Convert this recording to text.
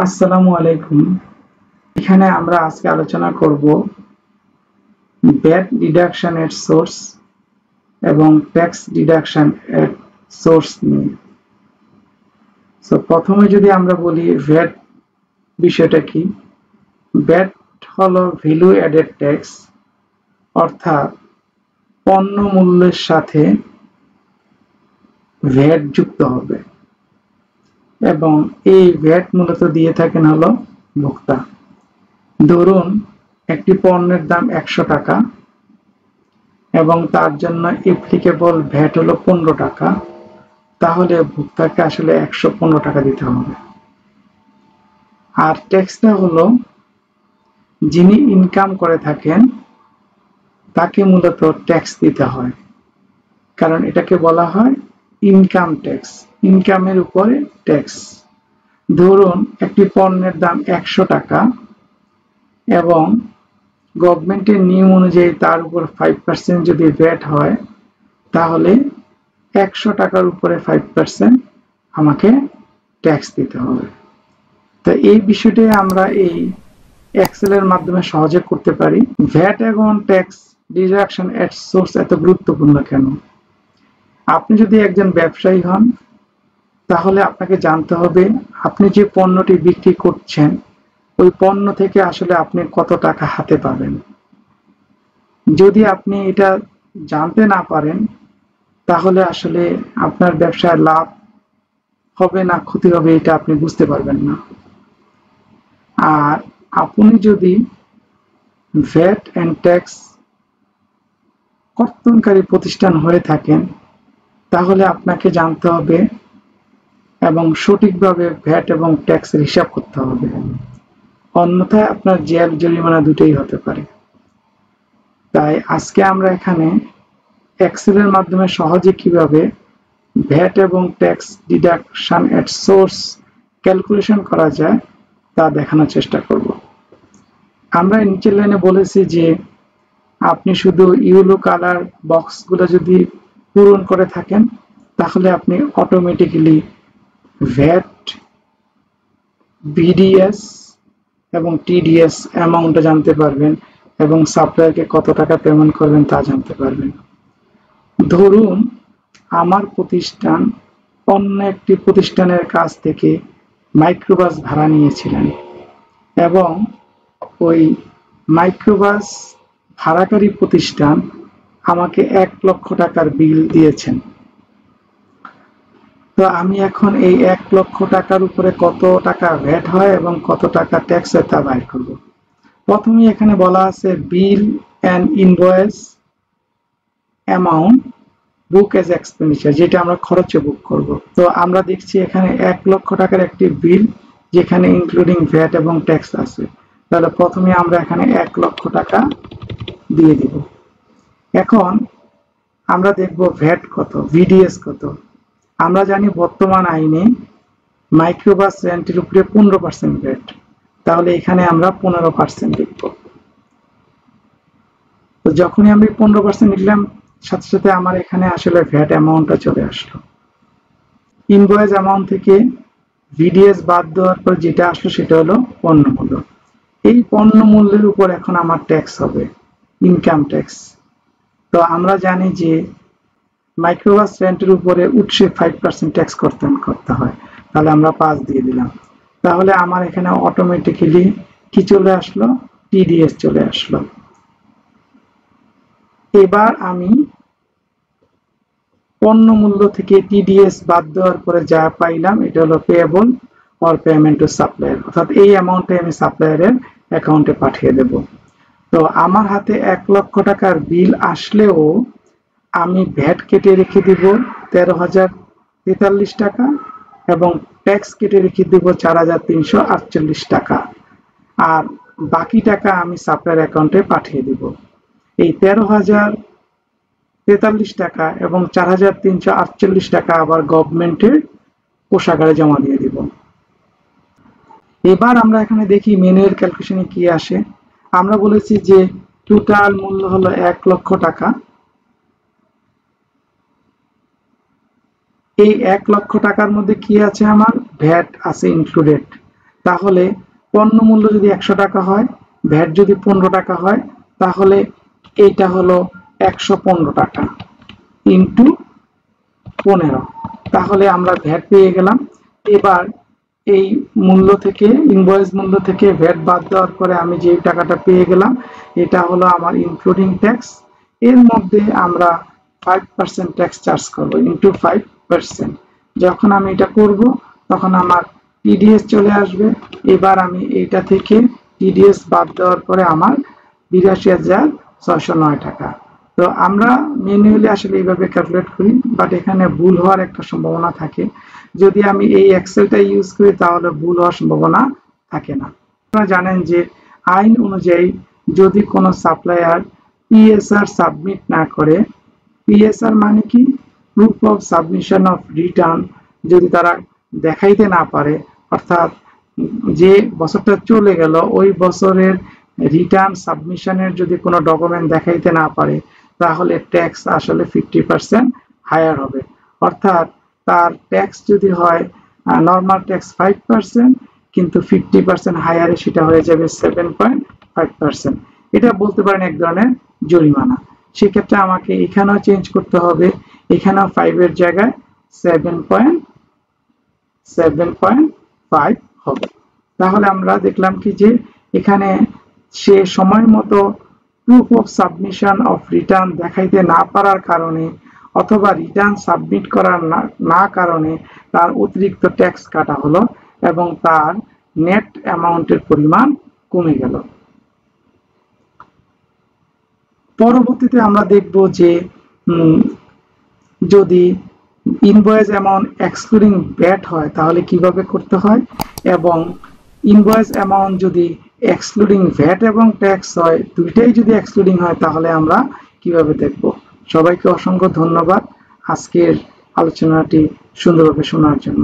আসসালামু আলাইকুম। এখানে আমরা আজকে আলোচনা করব ভ্যাট ডিডাকশন এর সোর্স এবং ট্যাক্স ডিডাকশন এর সোর্স নিয়ে। প্রথমে যদি আমরা বলি ভ্যাট বিষয়টা কি। ভ্যাট হলো ভ্যালু অ্যাডেড ট্যাক্স, অর্থাৎ পণ্য মূল্যের সাথে ভ্যাট যুক্ত হবে এবং এই ভ্যাট মূলত দিয়ে থাকেন হলো ভোক্তা। ধরুন একটি পণ্যের দাম ১০০ টাকা এবং তার জন্য অ্যাপ্লিকেবল ভ্যাট হলো ১৫ টাকা, তাহলে ভোক্তাকে আসলে ১১৫ টাকা দিতে হবে। আর ট্যাক্সটা হলো যিনি ইনকাম করে থাকেন তাকে মূলত ট্যাক্স দিতে হয়, কারণ এটাকে বলা হয় ইনকাম ট্যাক্স, ইনকামের উপরে ট্যাক্স। ধরুন একটি পণ্যের দাম ১০০ টাকা এবং গভর্নমেন্টের নিয়ম অনুযায়ী তার উপর 5% যদি ভ্যাট হয়, তাহলে ১০০ টাকার উপরে 5% আমাকে ট্যাক্স দিতে হবে। তো এই বিষয়টি আমরা এই এক্সেল এর মাধ্যমে সহজে করতে পারি। ভ্যাট এবং ট্যাক্স ডিডাকশন এট সোর্স এত গুরুত্বপূর্ণ কেন? আপনি যদি একজন ব্যবসায়ী হন, তাহলে আপনাকে জানতে হবে আপনি যে পণ্যটি বিক্রি করছেন ওই পণ্য থেকে আসলে আপনি কত টাকা হাতে পাবেন। যদি আপনি এটা জানতে না পারেন, তাহলে আসলে আপনার ব্যবসায় লাভ হবে না ক্ষতি হবে এটা আপনি বুঝতে পারবেন না। আর আপনি যদি ভ্যাট এন্ড ট্যাক্স কর্তনকারী প্রতিষ্ঠান হয়ে থাকেন, তাহলে আপনাকে জানতে হবে এবং সঠিকভাবে ভ্যাট এবং ট্যাক্সের হিসাব করতে হবে, অন্যথায় আপনার জেল জরিমানা দুটোই হতে পারে। তাই আজকে আমরা এখানে এক্সেলের মাধ্যমে সহজে কিভাবে ভ্যাট এবং ট্যাক্স ডিডাকশন এট সোর্স ক্যালকুলেশন করা যায় তা দেখানোর চেষ্টা করব। আমরা নিচের লাইনে বলেছি যে আপনি শুধু ইয়েলো কালার বক্সগুলো যদি পূরণ করে থাকেন, তাহলে আপনি অটোমেটিক্যালি ভ্যাট, বিডিএস এবং টিডিএস অ্যামাউন্টটা জানতে পারবেন এবং সাপ্লায়ারকে কত টাকা পেমেন্ট করবেন তা জানতে পারবেন। ধরুন আমার প্রতিষ্ঠান অন্য একটি প্রতিষ্ঠানের কাছ থেকে মাইক্রোবাস ভাড়া নিয়েছিলেন এবং ওই মাইক্রোবাস ভাড়াকারী প্রতিষ্ঠান আমাকে ১,০০,০০০ টাকার বিল দিয়েছেন। তো আমি এখন এই ১,০০,০০০ টাকার উপরে কত টাকা ভ্যাট হয় এবং কত টাকা ট্যাক্স হয় তা বাইর করব। প্রথমে এখানে বলা আছে bill and invoice amount book as expenditure, যেটা আমরা খরচে বুক করব। তো আমরা দেখছি এখানে ১,০০,০০০ টাকার একটি বিল যেখানে ইনক্লুডিং ভ্যাট এবং ট্যাক্স আছে। তাহলে প্রথমে আমরা এখানে ১,০০,০০০ টাকা দিয়ে দিব। এখন আমরা দেখব ভ্যাট কত, ভিডিএস কত। আমরা জানি বর্তমান আইনে মাইক্রোবাস রেন্টের উপরে 15% ভ্যাট, তাহলে এখানে আমরা 15% লিখব। তো যখনই আমি 15% লিখলাম, সাথে সাথে আমার এখানে আসলে ভ্যাট অ্যামাউন্টটা চলে আসলো। ইনভয়েস অ্যামাউন্ট থেকে ভিডিএস বাদ দেওয়ার পর যেটা আসলো সেটা হলো পণ্য মূল্য। এই পণ্য মূল্যের উপর এখন আমার ট্যাক্স হবে, ইনকাম ট্যাক্স। তো আমরা জানি যে মাইক্রোবাস রেন্টের উপরে উৎসে 5% ট্যাক্স করতে হয়, তাহলে আমরা 5 দিয়ে দিলাম। তাহলে আমার এখানে অটোমেটিক্যালি কি চলে আসলো, টিডিএস চলে আসলো। এবার আমি পণ্য মূল্য থেকে টিডিএস বাদ দেওয়ার পরে যা পাইলাম এটা হলো payable or payment to supplier, অর্থাৎ এই অ্যামাউন্টে আমি সাপ্লায়ারের অ্যাকাউন্টে পাঠিয়ে দেব। তো আমার হাতে ১,০০,০০০ টাকার বিল আসলেও আমি ভ্যাট কেটে রেখে দিব ১৩,০৪৩ টাকা এবং ট্যাক্স কেটে রেখে দিব ৪,৩৪৮ টাকা, আর বাকি টাকা আমি সাপ্লায়ার অ্যাকাউন্টে পাঠিয়ে দিব। এই ১৩,০৪৩ টাকা এবং ৪,৩৪৮ টাকা আবার গভর্নমেন্টের কোষাগারে জমা দিয়ে দিব। এবার আমরা এখানে দেখি ম্যানুয়াল ক্যালকুলেশনে কি আসে। আমরা বলেছি যে টোটাল মূল্য হলো ১,০০,০০০ টাকা। এই ১,০০,০০০ টাকার মধ্যে কি আছে, আমার ভ্যাট আছে ইনক্লুডেড। তাহলে পণ্য মূল্য যদি 100 টাকা হয়, ভ্যাট যদি 15 টাকা হয়, তাহলে এটা হলো 115 টাকা ইন্টু 15, তাহলে আমরা ভ্যাট পেয়ে গেলাম। এবার এই মূল্য থেকে, ইনভয়েস মূল্য থেকে ভ্যাট বাদ দেওয়ার পরে আমি যে টাকাটা পেয়ে গেলাম, এটা হলো আমার ইনক্লুডিং ট্যাক্স। এর মধ্যে আমরা 5% ট্যাক্স চার্জ করব ইন্টু 5%। যখন আমি এটা করব তখন আমার টিডিএস চলে আসবে। এবার আমি এইটা থেকে টিডিএস বাদ দেওয়ার পরে আমার 82,609 টাকা। তো আমরা ম্যানুয়ালি আসলে এইভাবে ক্যালকুলেট করি, বাট এখানে ভুল হওয়ার একটা সম্ভাবনা থাকে। যদি আমি এই এক্সেলটা ইউজ করি তাহলে ভুল হওয়ার সম্ভাবনা থাকে না। আপনারা জানেন যে আইন অনুযায়ী যদি কোনো সাপ্লায়ার পিএসআর সাবমিট না করে, পিএসআর মানে কি, proof of submission of return, যদি তারা দেখাইতে না পারে, অর্থাৎ যে বছরটা চলে গেল ওই বছরের রিটার্ন সাবমিশনের যদি কোনো ডকুমেন্ট দেখাইতে না পারে, তাহলে ট্যাক্স আসলে 50% হায়ার হবে। অর্থাৎ তার ট্যাক্স যদি হয় নর্মাল ট্যাক্স 5%, কিন্তু 50% হায়ারে সেটা হয়ে যাবে 7.5%। এটা বলতে পারেন এক ধরনের জরিমানা। সেক্ষেত্রে আমাকে এখানেও চেঞ্জ করতে হবে, এখানেও 5 এর জায়গায় 7.5 হবে। তাহলে আমরা দেখলাম কি যে এখানে সে সময় মতো proof of submission of return দেখাইতে না পারার কারণে অথবা রিটার্ন সাবমিট করার না কারণে তার অতিরিক্ত ট্যাক্স কাটা হলো এবং তার নেট অ্যামাউন্টের পরিমাণ কমে গেল। পরবর্তীতে আমরা দেখব যে যদি ইনভয়েস অ্যামাউন্ট এক্সক্লুডিং ভ্যাট হয় তাহলে কিভাবে করতে হয়, এবং ইনভয়েস অ্যামাউন্ট যদি এক্সক্লুডিং ভ্যাট এবং ট্যাক্স হয়, দুইটাই যদি এক্সক্লুডিং হয় তাহলে আমরা কিভাবে দেখব। সবাইকে অসংখ্য ধন্যবাদ আজকের আলোচনাটি সুন্দরভাবে শোনার জন্য।